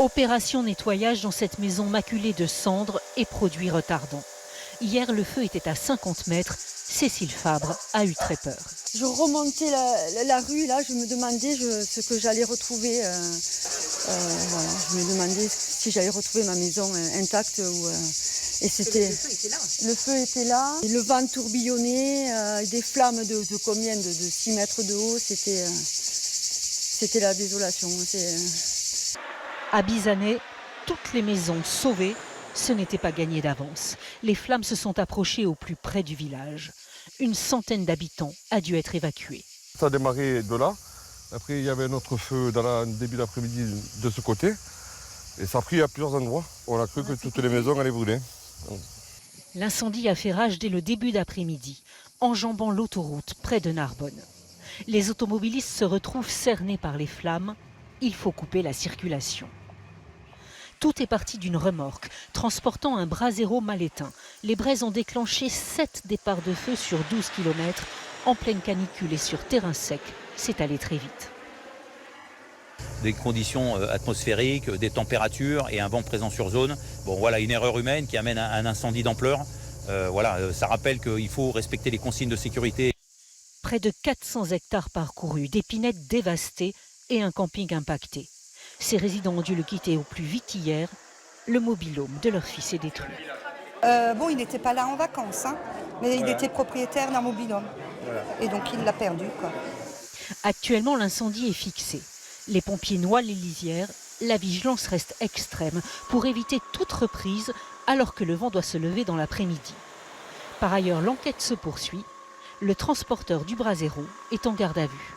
Opération nettoyage dans cette maison maculée de cendres et produits retardants. Hier, le feu était à 50 mètres. Cécile Fabre a eu très peur. Je remontais la rue, là, je me demandais ce que j'allais retrouver. Voilà, je me demandais si j'allais retrouver ma maison intacte. Et c'était, le feu était là, et le vent tourbillonnait, des flammes de combien de 6 mètres de haut, c'était la désolation. À Bizanay, toutes les maisons sauvées, ce n'était pas gagné d'avance. Les flammes se sont approchées au plus près du village. Une centaine d'habitants a dû être évacués. Ça a démarré de là. Après, il y avait un autre feu dans le début d'après-midi de ce côté. Et ça a pris à plusieurs endroits. On a cru que toutes les maisons allaient brûler. L'incendie a fait rage dès le début d'après-midi, enjambant l'autoroute près de Narbonne. Les automobilistes se retrouvent cernés par les flammes. Il faut couper la circulation. Tout est parti d'une remorque transportant un brasero mal éteint. Les braises ont déclenché 7 départs de feu sur 12 km. En pleine canicule et sur terrain sec, c'est allé très vite. Des conditions atmosphériques, des températures et un vent présent sur zone. Bon, voilà, une erreur humaine qui amène à un incendie d'ampleur. Ça rappelle qu'il faut respecter les consignes de sécurité. Près de 400 hectares parcourus, des pinettes dévastées et un camping impacté. Ces résidents ont dû le quitter au plus vite hier. Le mobil-home de leur fils est détruit. Il n'était pas là en vacances, mais il était propriétaire d'un mobil-home. Et donc il l'a perdu, quoi. Actuellement, l'incendie est fixé. Les pompiers noient les lisières. La vigilance reste extrême pour éviter toute reprise alors que le vent doit se lever dans l'après-midi. Par ailleurs, l'enquête se poursuit. Le transporteur du brasero est en garde à vue.